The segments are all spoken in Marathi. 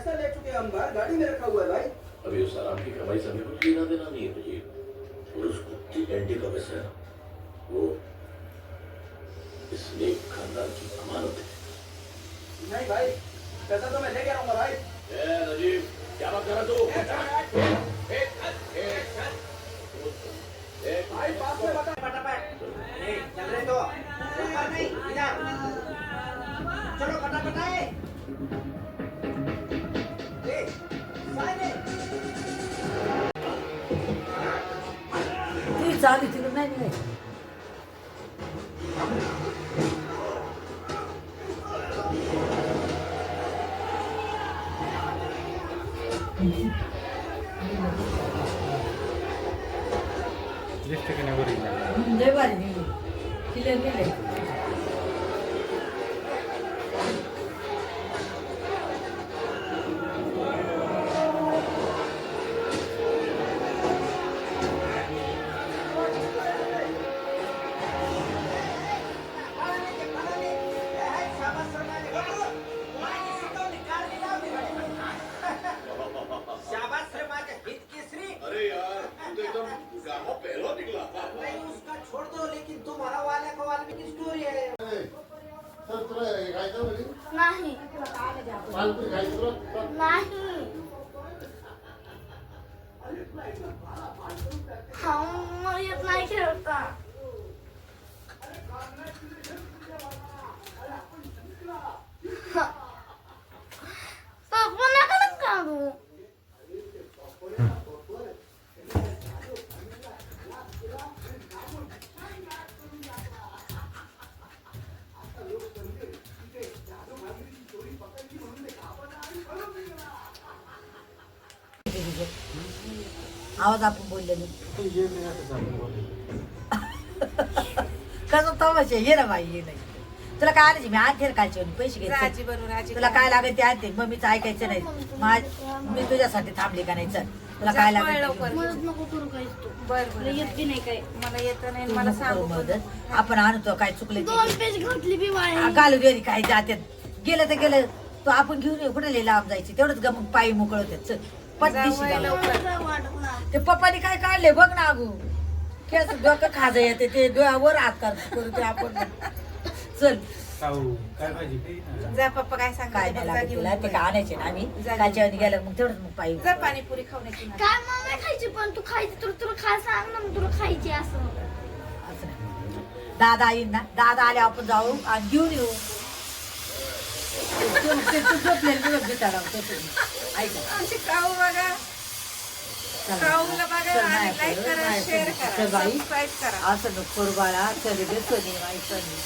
पैसा ले चुके हम बाहर, गाड़ी में रखा हुआ है भाई। अभी उस आराम की कमाई से हमें कुछ लेना देना नहीं है मुझे। और उस कुत्ती एंटी का पैसा है, वो इस नेक खानदान की अमानत है। नहीं भाई, पैसा तो मैं लेके आऊंगा भाई। नजीब, क्या बात कर रहा तू? भाई पास में बता फटाफट। चल रहे तो नहीं इधर चलो फटाफट आए। ती चालू तिला नाही नाही लय भारी निघली क्लिअर निघले अरे यार, तू तो एकदम गामा पहला निकला। नहीं उसका छोड़ दो, लेकिन तुम्हारा वाले का वाले की स्टोरी है। तर तुला हे खायचं म्हणे? नाही पालपुरी खायची तुला? नाही खाऊन येत नाही खेळता पप्पा नका ना काढू आवाज आपण बोललेलो कसं तमाशा ये ना बाई ये नाही तुला काय आणायची मी आणते कालची पैसे घ्यायचे तुला काय लागेल ते आणते मम्मीचं ऐकायचं नाही मी तुझ्यासाठी थांबली का नाही चल तुला काय लागेल मदत नको करू काहीच तू बरं येत बी नाही काय मला येत नाही तू मला नको सांगू करू मदत आपण आणतो काय चुकले दोन पेज घातली बी वाया घालू दे काय जात्यात गेलं तर गेलं तो आपण घेऊन येऊ कुठे लांब जायची तेवढंच ग मग पायी मोकळ होत्यात चल पटदिशी जाऊ. वाटत ना ते पप्पानी काय काढले बघ ना अगू केस डोकं खाजा येते ते डोळ्यावर हात करू ते आपण चल जा पप्पा काय सांग काय नाही लागत तुला ते काय आणायचे ना आम्ही कालच्या वेळी गेलं मग तेवढंच मग पायी जा पाणीपुरी खाऊन येते ना. काय मम्मी खायची पण तू खायची तुला खा सांग ना मग तुला खायची असं असं नाही दादा येईन ना दादा आले आपण जाऊ आणि घेऊन येऊ तू झोपलेलं बिचारा ऐका आमची काऊ बघा काऊला बघा आणि लाईक करा शेअर करा सबस्क्राईब करा असं नको करू बाळा चल गे सोनी माई सोनी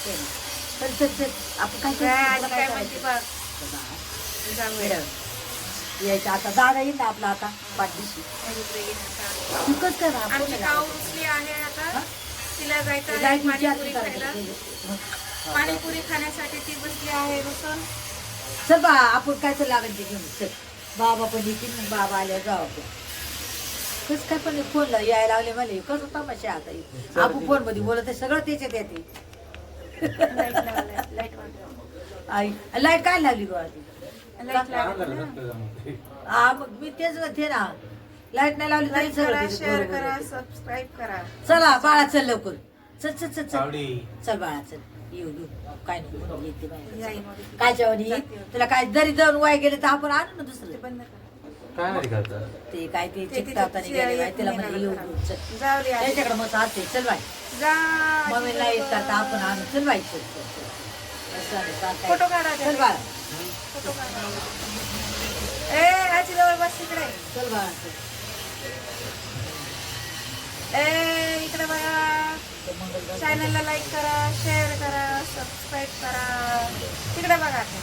चल चल चल आपण काय काय आणि काय करू? म्हणते बघ जाऊया. यायचं आता दादा येईल ना आपला आता पाठदिशी तू कसं कर आमची काऊ उचली आहे आता तिला जायचं आहे पाणीपुरी खायला पाणीपुरी खाण्यासाठी ती बसली आहे बसून चल बा आपण काय तर लागेल ते घेऊन चल बाबा पण येतील मग बाबा आल्यावर जाऊ आपण कसं काय पण फोनला यायला लागले मला कसं तमाशा आता आपण फोन मध्ये बोलत आहे सगळं त्याच्यात येते आई लाईट काय लावली गो हा मग मी तेच म्हणते ना लाईट नाही लावली तरी करा सगळं शेअर बरोबर करा येते. सबस्क्राईब करा चला बाळा चल लवकर चल चल चल चल चल बाळा चल येऊ येऊ काय नाही येते बाई. कायच्या वाणी तुला काय जरी जाऊन वाय गेले तर आपण आणू ना दुसरं बंद करा ते काय ते चिकटावताना गेले बाई त्याला म्हणजे येऊ येऊ चल जाऊ दे आधी. त्याच्याकडे मग असते चल बाई जा मम्मीला येत करता आपण आणू चल बाई चल चल चल असं आहे, चालतंय. फोटो काढा चल बाळा फोटो काढा ए आजी जवळ बस इकडे चल बाळा चल ए इकडे बघा ते मंगल चॅनलला लाईक करा शेअर करा सबस्क्राईब करा तिकडे बघा आता.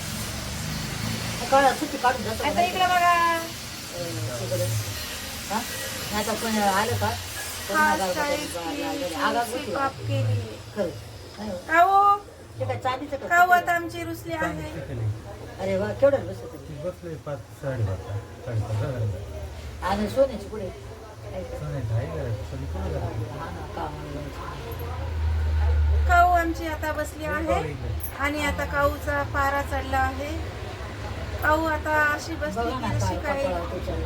कळा सुट्टी काढून जातो आता इकडे बघा हा नाही तर कोणी आलं का हा चाळीस काप केली खरं नाही हो. काऊ ते काय चांदीचं का? काऊ आता आमची रुसली आहे अरे वा केवढं बसत बसलोय 5-5:30 आणि सोन्याची पुढे काऊ आमची आता बसली आहे आणि आता काऊचा पारा चढला आहे पाहू आता अशी बसली बघा ना की जशी काय काय कपाळावर त्याच्यावर.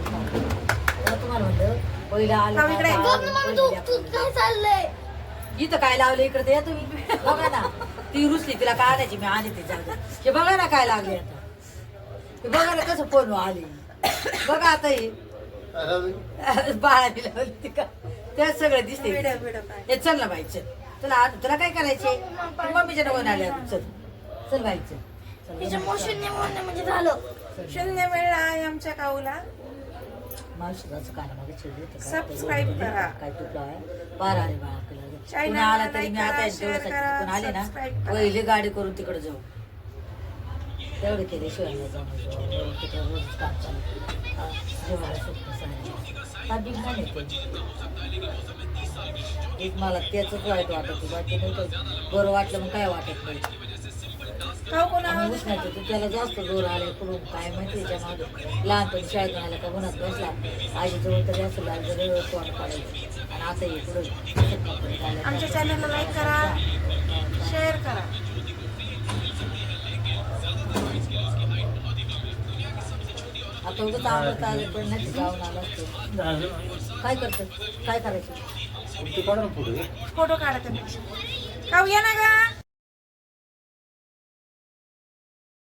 आता तुम्हाला म्हणलं पहिलं आलं जाऊ इकडे. का बघ आता ना मग पहिलं तू लेकरं. तू काय चाललंय इथं काय लावलं इकडे या तुम्ही बघा ना ती रुसली तिला काय आणायची मी आणि ते जाऊ हे बघा ना काय लागले आता हे बघा ना कसं फोन आली बघा आता हे बाळाने लावली ती का त्यात सगळं दिसते व्हिडिओ व्हिडिओ काय हे चल ना बाई चल तुला काय करायचे मम्मीच्या नवन आल्या चल चल बाई चल चल तिच्या मोशन म्हणजे झालं शून्य वेळ आहे आमच्या काऊला. मावशीचं कानामध्ये चिडली Subscribe करा. काय तुला आहे पार आले बाळा Channel पुन्हा आला ला तरी मी like आता करा, एक share दिवसाची करा, पण आले ना subscribe करा. पहिली गाडी करून तिकडे जाऊ तेवढे केले शिवायला जाऊन तिकडे रोज काम चालू जेवायला सुटणं सांगितलं हा बिग नाही एक मला त्याच वाईट वाटत बाकी नाही तर बरं वाटलं मग काय वाटत नाही काऊ कोण आणि आवाज उष्णाचं तर त्याला जास्त जोर आले कुठून काय माहिती त्याच्या मागे लहानपणी शाळेत आला का उन्हात बसला आजीजवळ तरी असं लागलं तोंड काढायचं आणि आता हे पुढे आमच्या चॅनलला लाईक करा शेअर करा. आता उगाच आवडत आलं पण नाही जाऊन आला असतो काय करतं काय करायचं ते काढा ना पुढे फोटो काढा त्यांना. काऊ या ना गा